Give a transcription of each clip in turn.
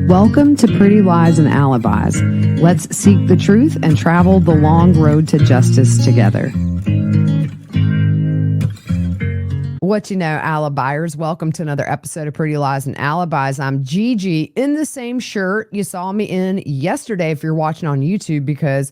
Welcome to Pretty Lies and Alibis. Let's seek the truth and travel the long road to justice together. What you know, Alibiers, welcome to another episode of Pretty Lies and Alibis. I'm Gigi in the same shirt you saw me in yesterday if you're watching on YouTube, because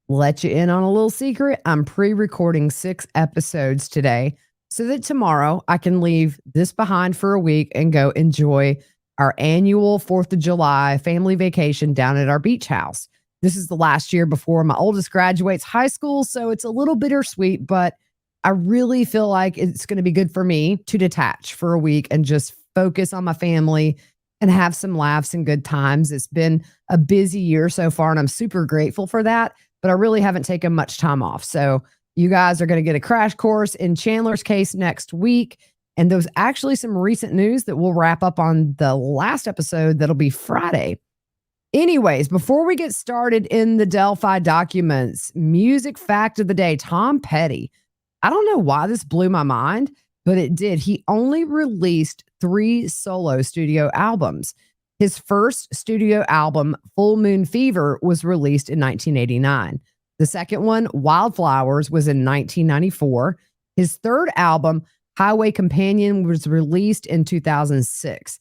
let you in on a little secret, I'm pre-recording 6 episodes today so that tomorrow I can leave this behind for a week and go enjoy our annual 4th of July family vacation down at our beach house. This is the last year before my oldest graduates high school, so it's a little bittersweet, but I really feel like it's going to be good for me to detach for a week and just focus on my family and have some laughs and good times. It's been a busy year so far, and I'm super grateful for that, but I really haven't taken much time off. So you guys are going to get a crash course in Chandler's case next week. And there's actually some recent news that we'll wrap up on the last episode that'll be Friday. Anyways, before we get started in the Delphi documents, music fact of the day, Tom Petty. I don't know why this blew my mind, but it did. He only released 3 solo studio albums. His first studio album, Full Moon Fever, was released in 1989. The second one, Wildflowers, was in 1994. His third album, Highway Companion, was released in 2006.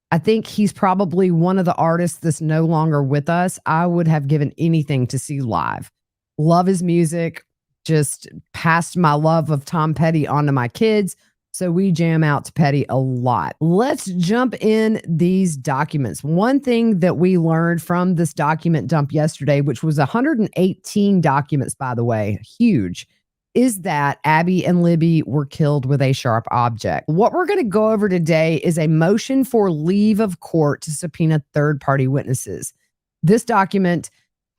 I think he's probably one of the artists that's no longer with us. I would have given anything to see live. Love his music. Just passed my love of Tom Petty onto my kids, so we jam out to Petty a lot. Let's jump in these documents. One thing that we learned from this document dump yesterday, which was 118 documents, by the way, huge, is that Abby and Libby were killed with a sharp object. What we're going to go over today is a motion for leave of court to subpoena third-party witnesses. This document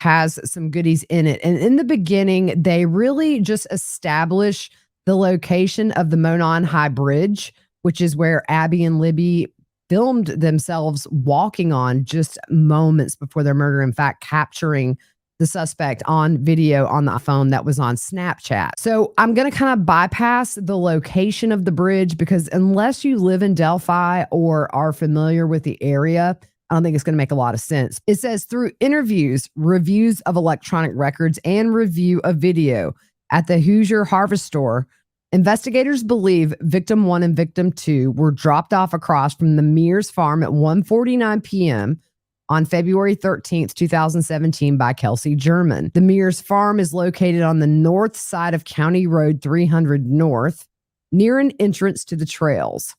has some goodies in it. And in the beginning, they really just establish the location of the Monon High Bridge, which is where Abby and Libby filmed themselves walking on just moments before their murder. In fact, capturing the suspect on video on the phone that was on Snapchat. So I'm going to kind of bypass the location of the bridge because unless you live in Delphi or are familiar with the area, I don't think it's going to make a lot of sense. It says through interviews, reviews of electronic records, and review of video at the Hoosier Harvest Store, investigators believe victim 1 and victim 2 were dropped off across from the Mears farm at 1:49 p.m. on February 13th, 2017 by Kelsey German. The Mears farm is located on the north side of County Road 300 North, near an entrance to the trails.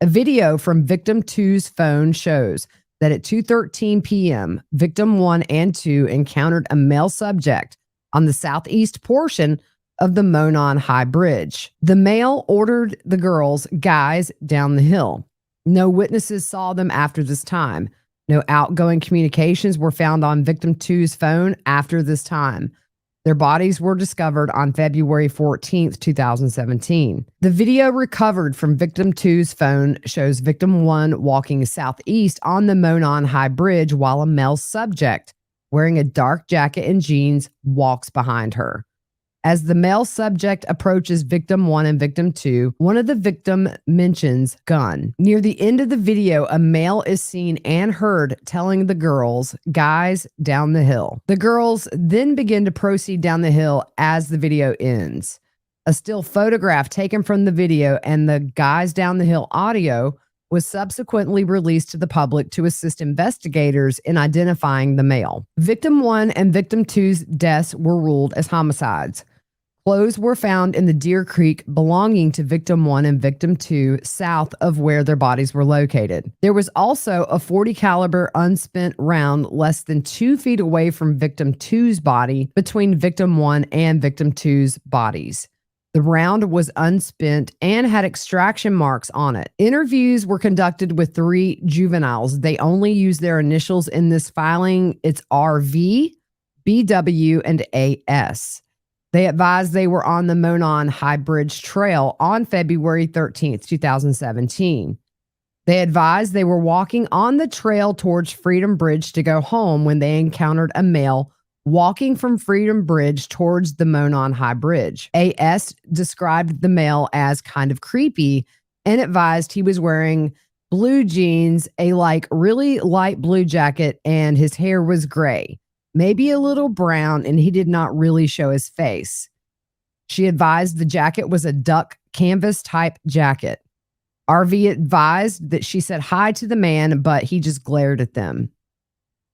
A video from victim 2's phone shows that at 2:13 p.m., victim 1 and 2 encountered a male subject on the southeast portion of the Monon High Bridge. The male ordered the girls, guys, down the hill. No witnesses saw them after this time. No outgoing communications were found on victim 2's phone after this time. Their bodies were discovered on February 14th, 2017. The video recovered from victim 2's phone shows victim 1 walking southeast on the Monon High Bridge while a male subject wearing a dark jacket and jeans walks behind her. As the male subject approaches victim 1 and victim 2, one of the victim mentions gun. Near the end of the video, a male is seen and heard telling the girls, guys, down the hill. The girls then begin to proceed down the hill as the video ends. A still photograph taken from the video and the guys down the hill audio was subsequently released to the public to assist investigators in identifying the male. Victim 1 and victim 2's deaths were ruled as homicides. Clothes were found in the Deer Creek belonging to victim 1 and victim 2 south of where their bodies were located. There was also a .40 caliber unspent round less than 2 feet away from victim 2's body between victim 1 and victim 2's bodies. The round was unspent and had extraction marks on it. Interviews were conducted with 3 juveniles. They only used their initials in this filing. It's RV, BW, and AS. They advised they were on the Monon High Bridge Trail on February 13th, 2017. They advised they were walking on the trail towards Freedom Bridge to go home when they encountered a male walking from Freedom Bridge towards the Monon High Bridge. AS described the male as kind of creepy and advised he was wearing blue jeans, a really light blue jacket, and his hair was gray, maybe a little brown, and he did not really show his face. She advised the jacket was a duck canvas type jacket. RV advised that she said hi to the man, but he just glared at them.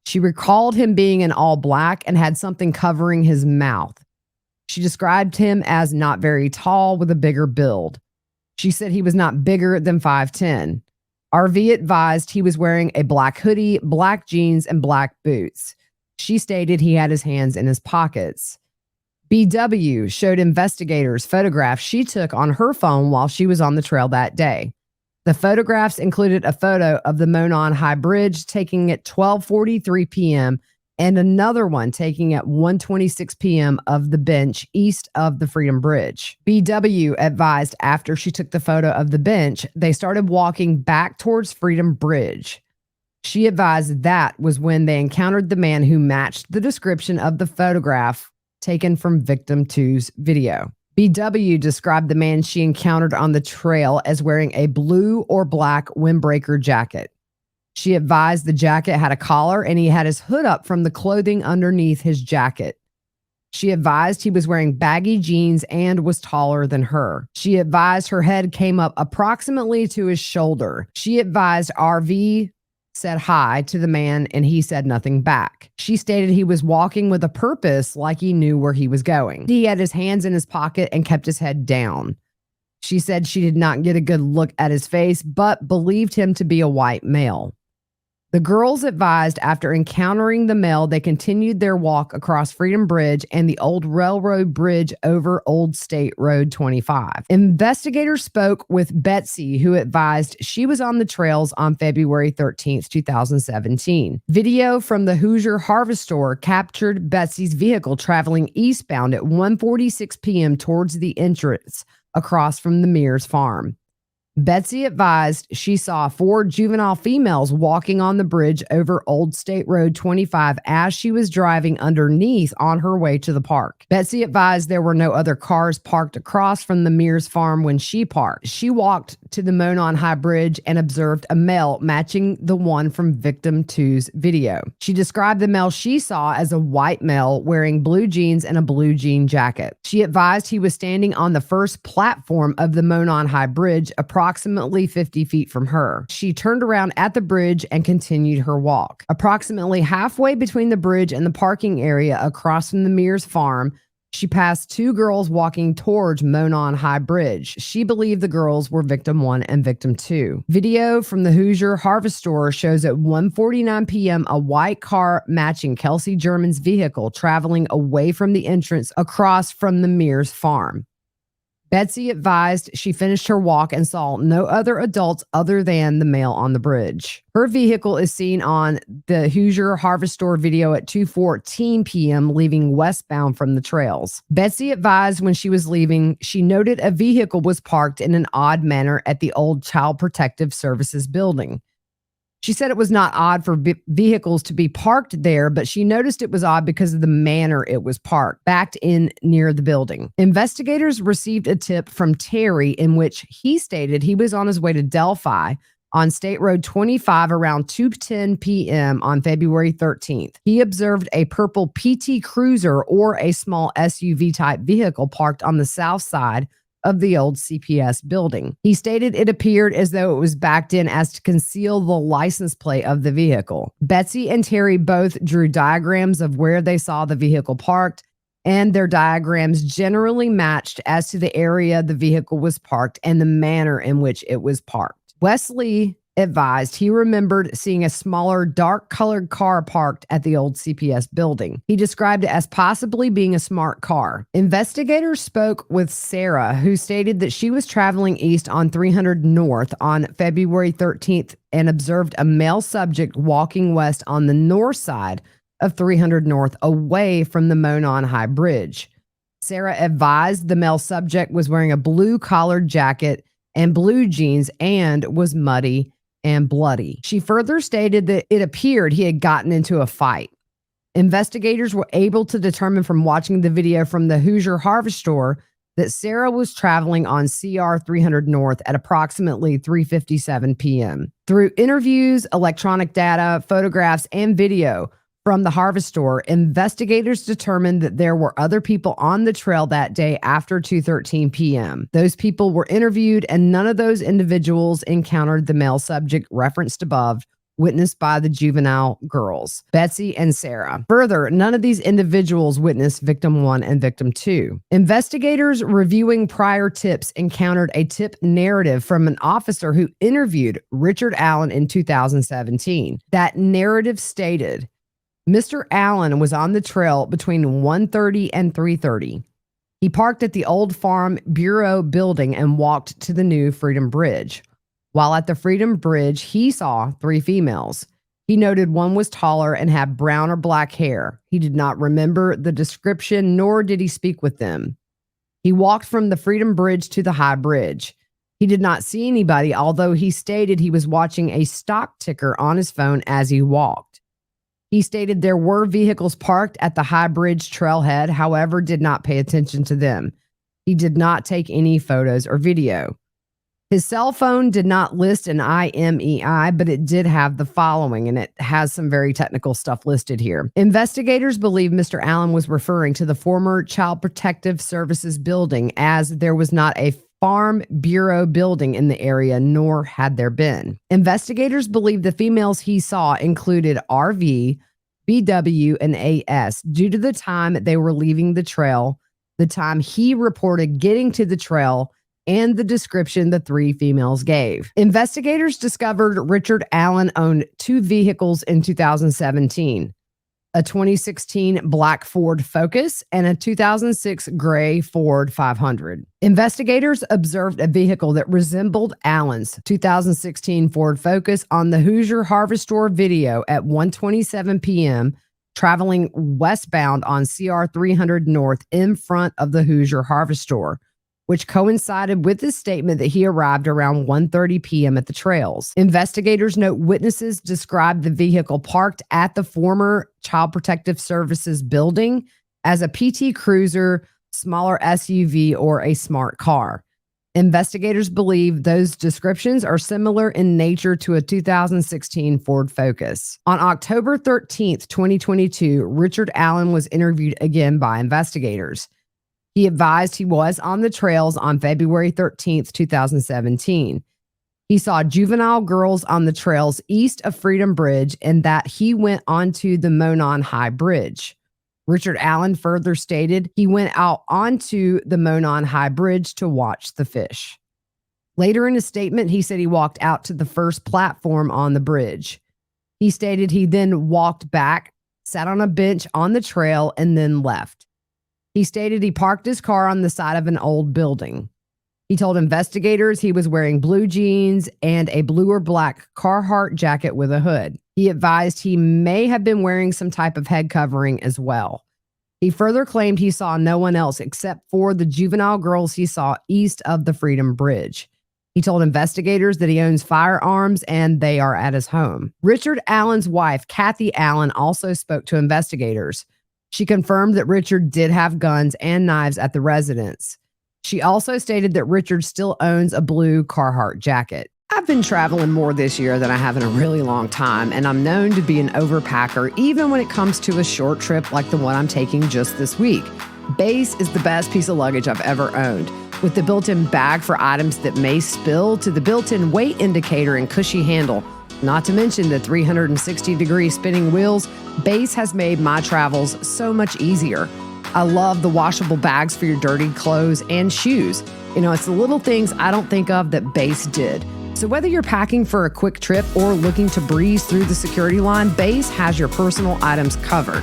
She recalled him being in all black and had something covering his mouth. She described him as not very tall with a bigger build. She said he was not bigger than 5'10". RV advised he was wearing a black hoodie, black jeans, and black boots. She stated he had his hands in his pockets. BW showed investigators photographs she took on her phone while she was on the trail that day. The photographs included a photo of the Monon High Bridge taking at 12:43 p.m. and another one taking at 1:26 p.m. of the bench east of the Freedom Bridge. BW advised after she took the photo of the bench, they started walking back towards Freedom Bridge. She advised that was when they encountered the man who matched the description of the photograph taken from victim two's video. BW described the man she encountered on the trail as wearing a blue or black windbreaker jacket. She advised the jacket had a collar and he had his hood up from the clothing underneath his jacket. She advised he was wearing baggy jeans and was taller than her. She advised her head came up approximately to his shoulder. She advised RV said hi to the man and he said nothing back. She stated he was walking with a purpose, like he knew where he was going. He had his hands in his pocket and kept his head down. She said she did not get a good look at his face, but believed him to be a white male. The girls advised after encountering the male, they continued their walk across Freedom Bridge and the old railroad bridge over Old State Road 25. Investigators spoke with Betsy, who advised she was on the trails on February 13th, 2017. Video from the Hoosier Harvest Store captured Betsy's vehicle traveling eastbound at 1:46 p.m. towards the entrance across from the Mears farm. Betsy advised she saw 4 juvenile females walking on the bridge over Old State Road 25 as she was driving underneath on her way to the park. Betsy advised there were no other cars parked across from the Mears farm when she parked. She walked to the Monon High Bridge and observed a male matching the one from victim two's video. She described the male she saw as a white male wearing blue jeans and a blue jean jacket. She advised he was standing on the first platform of the Monon High Bridge, approximately 50 feet from her. She turned around at the bridge and continued her walk. Approximately halfway between the bridge and the parking area across from the Mears farm, she passed 2 girls walking towards Monon High Bridge. She believed the girls were victim 1 and victim 2. Video from the Hoosier Harvest Store shows at 1:49 p.m. a white car matching Kelsey German's vehicle traveling away from the entrance across from the Mears farm. Betsy advised she finished her walk and saw no other adults other than the male on the bridge. Her vehicle is seen on the Hoosier Harvest Store video at 2:14 p.m. leaving westbound from the trails. Betsy advised when she was leaving, she noted a vehicle was parked in an odd manner at the old Child Protective Services building. She said it was not odd for vehicles to be parked there, but she noticed it was odd because of the manner it was parked, backed in near the building. Investigators received a tip from Terry in which he stated he was on his way to Delphi on State Road 25 around 2:10 p.m. on February 13th. He observed a purple PT Cruiser or a small SUV type vehicle parked on the south side of the old CPS building. He stated it appeared as though it was backed in as to conceal the license plate of the vehicle. Betsy and Terry both drew diagrams of where they saw the vehicle parked, and their diagrams generally matched as to the area the vehicle was parked and the manner in which it was parked. Wesley advised he remembered seeing a smaller, dark-colored car parked at the old CPS building. He described it as possibly being a smart car. Investigators spoke with Sarah, who stated that she was traveling east on 300 North on February 13th and observed a male subject walking west on the north side of 300 North away from the Monon High Bridge. Sarah advised the male subject was wearing a blue collared jacket and blue jeans and was muddy and bloody. She further stated that it appeared he had gotten into a fight. Investigators were able to determine from watching the video from the Hoosier Harvest Store that Sarah was traveling on CR 300 North at approximately 3:57 p.m. Through interviews, electronic data, photographs, and video from the Harvest store, investigators determined that there were other people on the trail that day after 2:13 p.m. Those people were interviewed, and none of those individuals encountered the male subject referenced above, witnessed by the juvenile girls, Betsy and Sarah. Further, none of these individuals witnessed victim 1 and victim 2. Investigators reviewing prior tips encountered a tip narrative from an officer who interviewed Richard Allen in 2017. That narrative stated, Mr. Allen was on the trail between 1:30 and 3:30. He parked at the Old Farm Bureau building and walked to the new Freedom Bridge. While at the Freedom Bridge, he saw 3 females. He noted one was taller and had brown or black hair. He did not remember the description, nor did he speak with them. He walked from the Freedom Bridge to the High Bridge. He did not see anybody, although he stated he was watching a stock ticker on his phone as he walked. He stated there were vehicles parked at the High Bridge trailhead, however, did not pay attention to them. He did not take any photos or video. His cell phone did not list an IMEI, but it did have the following, and it has some very technical stuff listed here. Investigators believe Mr. Allen was referring to the former Child Protective Services building, as there was not a Farm Bureau building in the area, nor had there been. Investigators believe the females he saw included RV, BW, and AS due to the time they were leaving the trail, the time he reported getting to the trail, and the description the 3 females gave. Investigators discovered Richard Allen owned 2 vehicles in 2017, a 2016 black Ford Focus and a 2006 gray Ford 500. Investigators observed a vehicle that resembled Allen's 2016 Ford Focus on the Hoosier Harvest Store video at 1:27 p.m., traveling westbound on CR 300 North in front of the Hoosier Harvest Store, which coincided with his statement that he arrived around 1:30 p.m. at the trails. Investigators note witnesses described the vehicle parked at the former Child Protective Services building as a PT Cruiser, smaller SUV, or a smart car. Investigators believe those descriptions are similar in nature to a 2016 Ford Focus. On October 13th, 2022, Richard Allen was interviewed again by investigators. He advised he was on the trails on February 13th, 2017. He saw juvenile girls on the trails east of Freedom Bridge and that he went onto the Monon High Bridge. Richard Allen further stated he went out onto the Monon High Bridge to watch the fish. Later in his statement, he said he walked out to the first platform on the bridge. He stated he then walked back, sat on a bench on the trail, and then left. He stated he parked his car on the side of an old building. He told investigators he was wearing blue jeans and a blue or black Carhartt jacket with a hood. He advised he may have been wearing some type of head covering as well. He further claimed he saw no one else except for the juvenile girls he saw east of the Freedom Bridge. He told investigators that he owns firearms and they are at his home. Richard Allen's wife, Kathy Allen, also spoke to investigators. She confirmed that Richard did have guns and knives at the residence. She also stated that Richard still owns a blue Carhartt jacket. I've been traveling more this year than I have in a really long time, and I'm known to be an overpacker even when it comes to a short trip like the one I'm taking just this week. Base is the best piece of luggage I've ever owned. With the built-in bag for items that may spill to the built-in weight indicator and cushy handle, not to mention the 360-degree spinning wheels, Base has made my travels so much easier. I love the washable bags for your dirty clothes and shoes. You know, it's the little things I don't think of that Base did. So whether you're packing for a quick trip or looking to breeze through the security line, Base has your personal items covered.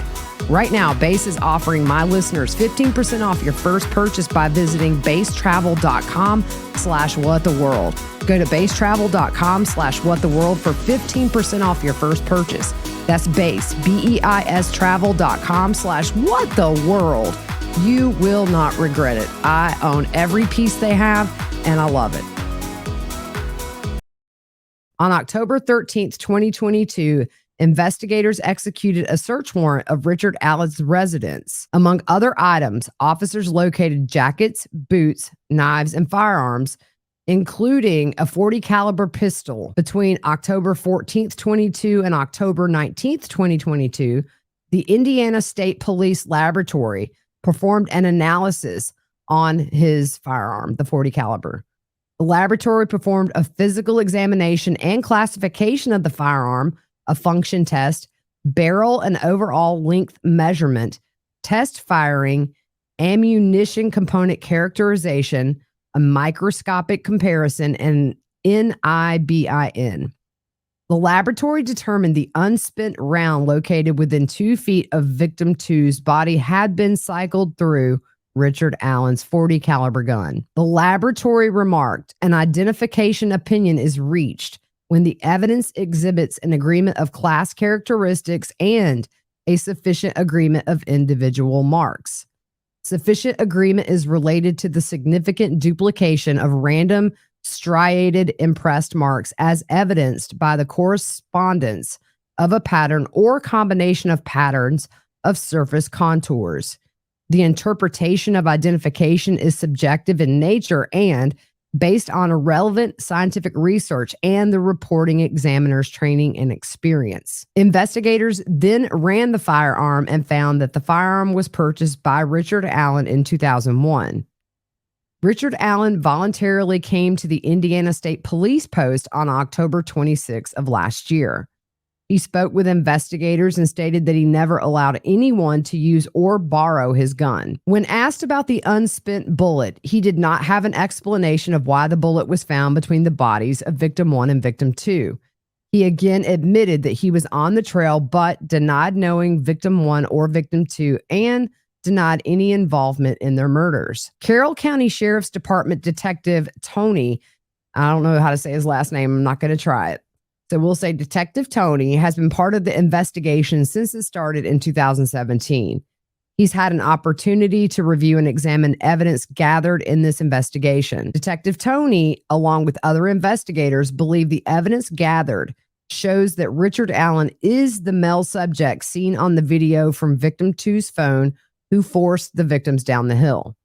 Right now, Base is offering my listeners 15% off your first purchase by visiting basetravel.com/whattheworld. Go to basetravel.com/whattheworld for 15% off your first purchase. That's Base, BEIS travel.com/whattheworld. You will not regret it. I own every piece they have, and I love it. On October 13th, 2022, Investigators executed a search warrant of Richard Allen's residence. Among other items, officers located jackets, boots, knives, and firearms, including a .40 caliber pistol. Between October 14th, 22 and October 19th, 2022, the Indiana State Police Laboratory performed an analysis on his firearm, the .40 caliber. The laboratory performed a physical examination and classification of the firearm, a function test, barrel and overall length measurement, test firing, ammunition component characterization, a microscopic comparison, and NIBIN. The laboratory determined the unspent round located within 2 feet of victim 2's body had been cycled through Richard Allen's .40 caliber gun. The laboratory remarked, an identification opinion is reached when the evidence exhibits an agreement of class characteristics and a sufficient agreement of individual marks. Sufficient agreement is related to the significant duplication of random striated impressed marks as evidenced by the correspondence of a pattern or combination of patterns of surface contours. The interpretation of identification is subjective in nature and based on relevant scientific research and the reporting examiner's training and experience. Investigators then ran the firearm and found that the firearm was purchased by Richard Allen in 2001. Richard Allen voluntarily came to the Indiana State Police Post on October 26 of last year. He spoke with investigators and stated that he never allowed anyone to use or borrow his gun. When asked about the unspent bullet, he did not have an explanation of why the bullet was found between the bodies of victim 1 and victim 2. He again admitted that he was on the trail, but denied knowing victim 1 or victim 2 and denied any involvement in their murders. Carroll County Sheriff's Department Detective Tony, I don't know how to say his last name, I'm not going to try it. So we'll say Detective Tony has been part of the investigation since it started in 2017. He's had an opportunity to review and examine evidence gathered in this investigation. Detective Tony, along with other investigators, believe the evidence gathered shows that Richard Allen is the male subject seen on the video from victim 2's phone who forced the victims down the hill.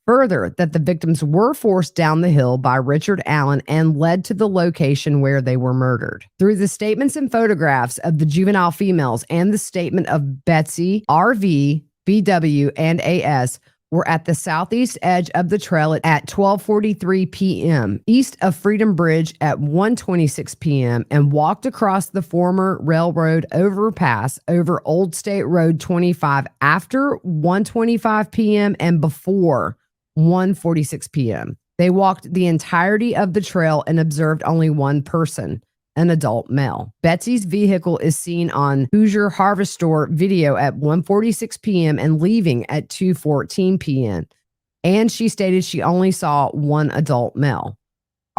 Further, that the victims were forced down the hill by Richard Allen and led to the location where they were murdered. Through the statements and photographs of the juvenile females and the statement of Betsy, RV, BW, and AS were at the southeast edge of the trail at 12:43 p.m., east of Freedom Bridge at 1:26 p.m., and walked across the former railroad overpass over Old State Road 25 after 1:25 p.m. and before 1:46 p.m. They walked the entirety of the trail and observed only one person, an adult male. Betsy's vehicle is seen on Hoosier Harvest Store video at 1:46 p.m. and leaving at 2:14 p.m. And she stated she only saw one adult male.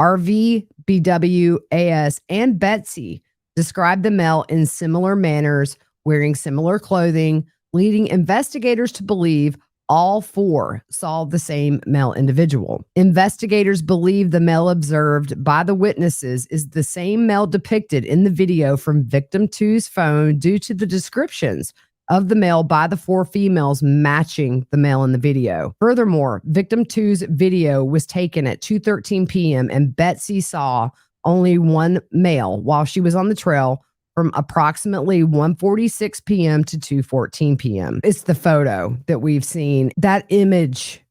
RV, BW, AS, and Betsy described the male in similar manners, wearing similar clothing, leading investigators to believe all four saw the same male individual. Investigators believe the male observed by the witnesses is the same male depicted in the video from victim 2's phone due to the descriptions of the male by the four females matching the male in the video. Furthermore, victim 2's video was taken at 2:13 p.m. and Betsy saw only one male while she was on the trail from approximately 1:46 p.m. to 2:14 p.m. It's the photo that we've seen. That image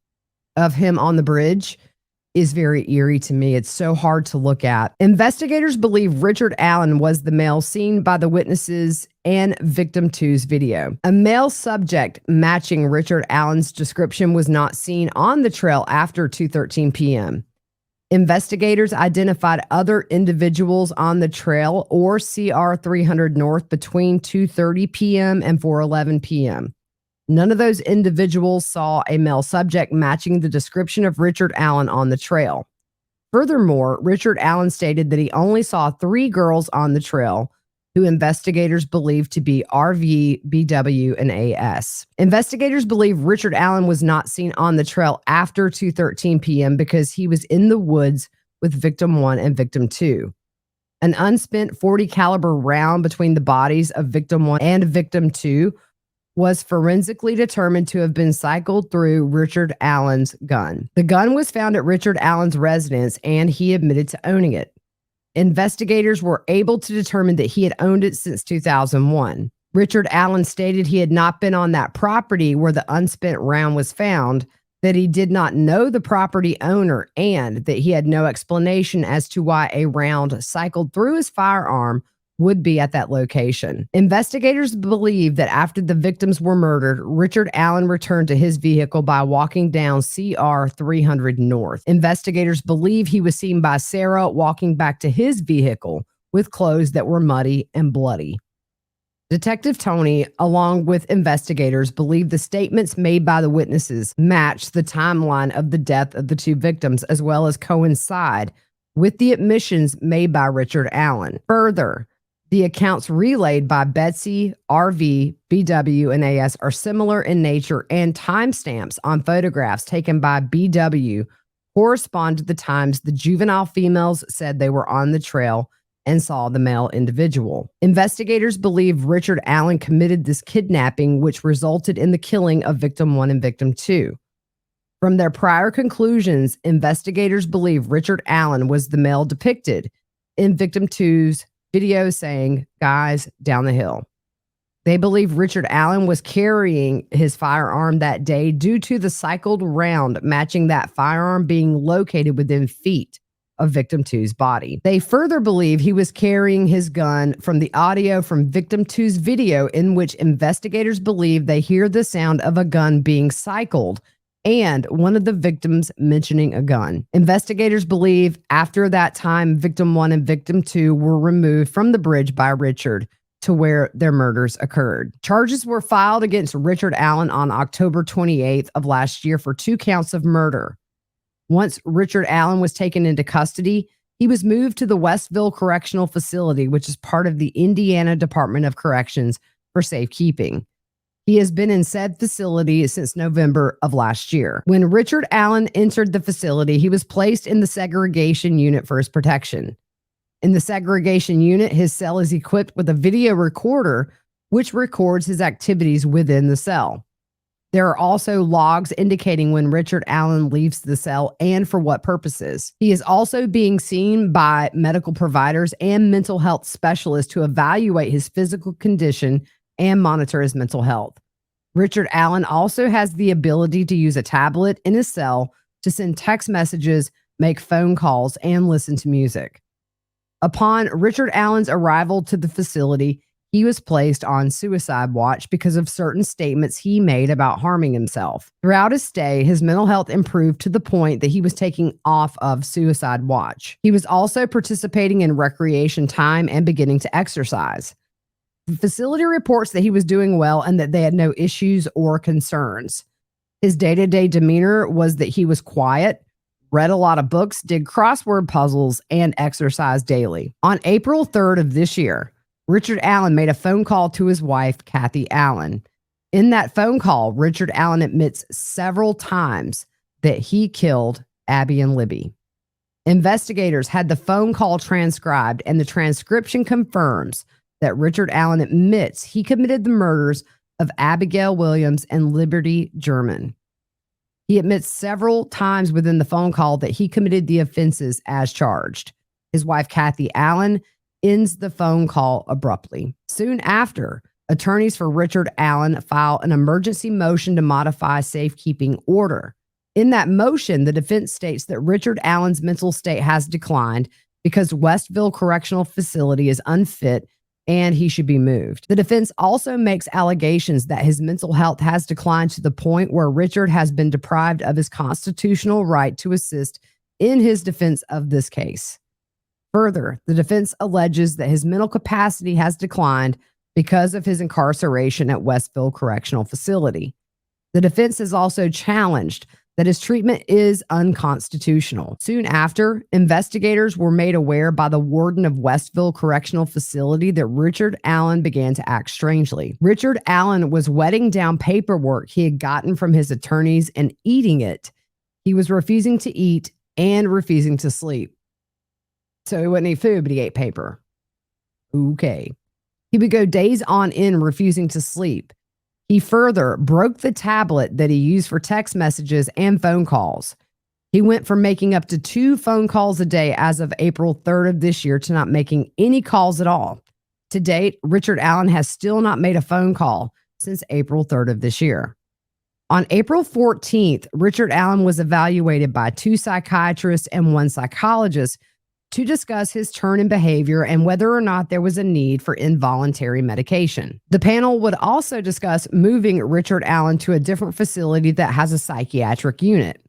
of him on the bridge is very eerie to me. It's so hard to look at. Investigators believe Richard Allen was the male seen by the witnesses and victim 2's video. A male subject matching Richard Allen's description was not seen on the trail after 2:13 p.m. Investigators identified other individuals on the trail or CR 300 North between 2:30 p.m. and 4:11 p.m. None of those individuals saw a male subject matching the description of Richard Allen on the trail. Furthermore, Richard Allen stated that he only saw 3 girls on the trail who investigators believe to be RV, BW, and AS. Investigators believe Richard Allen was not seen on the trail after 2:13 p.m. because he was in the woods with victim 1 and victim 2. An unspent .40 caliber round between the bodies of victim 1 and victim 2 was forensically determined to have been cycled through Richard Allen's gun. The gun was found at Richard Allen's residence, and he admitted to owning it. Investigators were able to determine that he had owned it since 2001. Richard Allen stated he had not been on that property where the unspent round was found, that he did not know the property owner, and that he had no explanation as to why a round cycled through his firearm would be at that location. Investigators believe that after the victims were murdered, Richard Allen returned to his vehicle by walking down CR 300 North. Investigators believe he was seen by Sarah walking back to his vehicle with clothes that were muddy and bloody. Detective Tony, along with investigators, believe the statements made by the witnesses match the timeline of the death of the two victims, as well as coincide with the admissions made by Richard Allen. Further, the accounts relayed by Betsy, RV, BW, and AS are similar in nature, and timestamps on photographs taken by BW correspond to the times the juvenile females said they were on the trail and saw the male individual. Investigators believe Richard Allen committed this kidnapping, which resulted in the killing of victim 1 and victim 2. From their prior conclusions, investigators believe Richard Allen was the male depicted in victim 2's video saying, "Guys, down the hill." They believe Richard Allen was carrying his firearm that day due to the cycled round matching that firearm being located within feet of victim 2's body. They further believe he was carrying his gun from the audio from victim 2's video, in which investigators believe they hear the sound of a gun being cycled and one of the victims mentioning a gun. Investigators believe after that time, victim 1 and victim 2 were removed from the bridge by Richard to where their murders occurred. Charges were filed against Richard Allen on October 28th of last year for 2 counts of murder. Once Richard Allen was taken into custody, he was moved to the Westville Correctional Facility, which is part of the Indiana Department of Corrections, for safekeeping. He has been in said facility since November of last year. When Richard Allen entered the facility, he was placed in the segregation unit for his protection. In the segregation unit, his cell is equipped with a video recorder, which records his activities within the cell. There are also logs indicating when Richard Allen leaves the cell and for what purposes. He is also being seen by medical providers and mental health specialists to evaluate his physical condition and monitor his mental health. Richard Allen also has the ability to use a tablet in his cell to send text messages, make phone calls, and listen to music. Upon Richard Allen's arrival to the facility, he was placed on suicide watch because of certain statements he made about harming himself. Throughout his stay, his mental health improved to the point that he was taking off of suicide watch. He was also participating in recreation time and beginning to exercise. The facility reports that he was doing well and that they had no issues or concerns. His day-to-day demeanor was that he was quiet, read a lot of books, did crossword puzzles, and exercised daily. On April 3rd of this year, Richard Allen made a phone call to his wife, Kathy Allen. In that phone call, Richard Allen admits several times that he killed Abby and Libby. Investigators had the phone call transcribed, and the transcription confirms that Richard Allen admits he committed the murders of Abigail Williams and Liberty German. He admits several times within the phone call that he committed the offenses as charged. His wife, Kathy Allen, ends the phone call abruptly. Soon after, attorneys for Richard Allen file an emergency motion to modify safekeeping order. In that motion, the defense states that Richard Allen's mental state has declined because Westville Correctional Facility is unfit and he should be moved. The defense also makes allegations that his mental health has declined to the point where Richard has been deprived of his constitutional right to assist in his defense of this case. Further, the defense alleges that his mental capacity has declined because of his incarceration at Westville Correctional Facility. The defense has also challenged that his treatment is unconstitutional. Soon after, investigators were made aware by the warden of Westville Correctional Facility that Richard Allen began to act strangely. Richard Allen was wetting down paperwork he had gotten from his attorneys and eating it. He was refusing to eat and refusing to sleep. So he wouldn't eat food, but he ate paper. Okay. He would go days on end refusing to sleep. He further broke the tablet that he used for text messages and phone calls. He went from making up to 2 phone calls a day as of April 3rd of this year to not making any calls at all. To date, Richard Allen has still not made a phone call since April 3rd of this year. On April 14th, Richard Allen was evaluated by 2 psychiatrists and 1 psychologist to discuss his turn in behavior and whether or not there was a need for involuntary medication. The panel would also discuss moving Richard Allen to a different facility that has a psychiatric unit.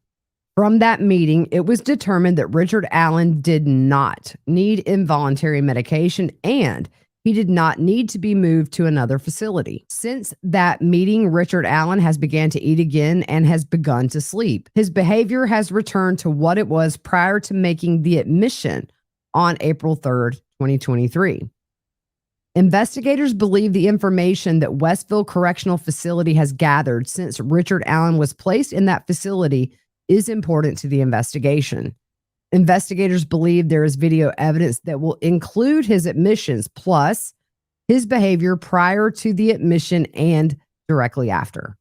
From that meeting, it was determined that Richard Allen did not need involuntary medication and he did not need to be moved to another facility. Since that meeting, Richard Allen has begun to eat again and has begun to sleep. His behavior has returned to what it was prior to making the admission on April 3rd, 2023. Investigators believe the information that Westville Correctional Facility has gathered since Richard Allen was placed in that facility is important to the investigation. Investigators believe there is video evidence that will include his admissions plus his behavior prior to the admission and directly after.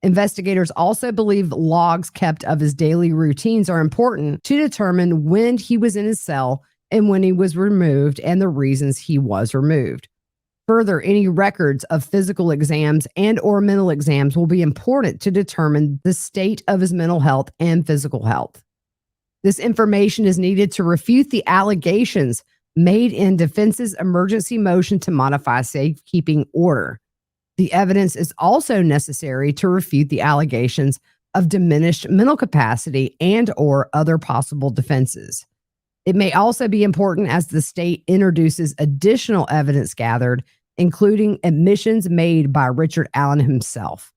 Investigators also believe logs kept of his daily routines are important to determine when he was in his cell and when he was removed and the reasons he was removed. Further, any records of physical exams and or mental exams will be important to determine the state of his mental health and physical health. This information is needed to refute the allegations made in defense's emergency motion to modify safekeeping order. The evidence is also necessary to refute the allegations of diminished mental capacity and or other possible defenses. It may also be important as the state introduces additional evidence gathered, including admissions made by Richard Allen himself.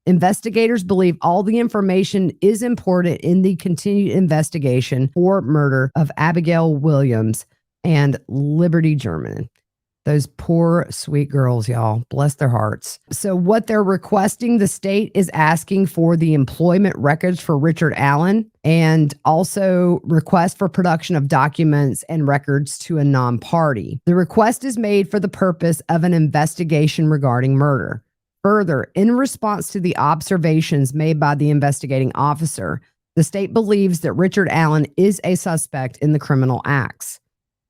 Investigators believe all the information is important in the continued investigation for murder of Abigail Williams and Liberty German. Those poor, sweet girls, y'all. Bless their hearts. So what they're requesting, the state is asking for the employment records for Richard Allen and also request for production of documents and records to a non-party. The request is made for the purpose of an investigation regarding murder. Further, in response to the observations made by the investigating officer, the state believes that Richard Allen is a suspect in the criminal acts.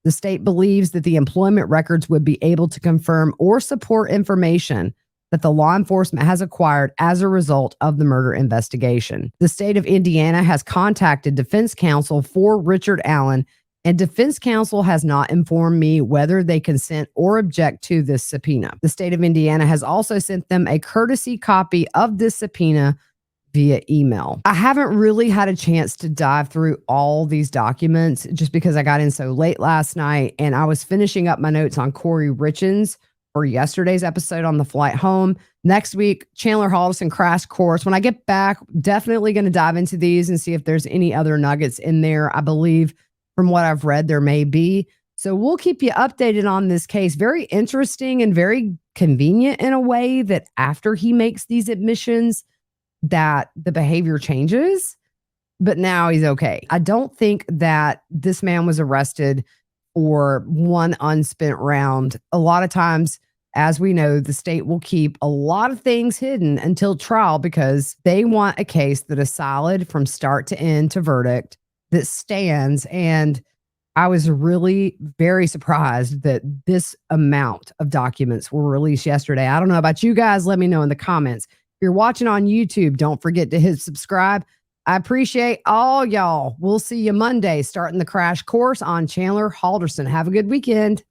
The state believes that the employment records would be able to confirm or support information that the law enforcement has acquired as a result of the murder investigation. The state of Indiana has contacted defense counsel for Richard Allen, and defense counsel has not informed me whether they consent or object to this subpoena. The state of Indiana has also sent them a courtesy copy of this subpoena via email. I haven't really had a chance to dive through all these documents just because I got in so late last night and I was finishing up my notes on Corey Richens for yesterday's episode on the flight home. Next week, Chandler Halderson crash course. When I get back, definitely going to dive into these and see if there's any other nuggets in there. I believe from what I've read, there may be. So we'll keep you updated on this case. Very interesting and very convenient in a way that after he makes these admissions, that the behavior changes, but now he's okay. I don't think that this man was arrested for one unspent round. A lot of times, as we know, the state will keep a lot of things hidden until trial because they want a case that is solid from start to end to verdict that stands. And I was really very surprised that this amount of documents were released yesterday. I don't know about you guys. Let me know in the comments. If you're watching on YouTube, don't forget to hit subscribe. I appreciate all y'all. We'll see you Monday starting the crash course on Chandler Halderson. Have a good weekend.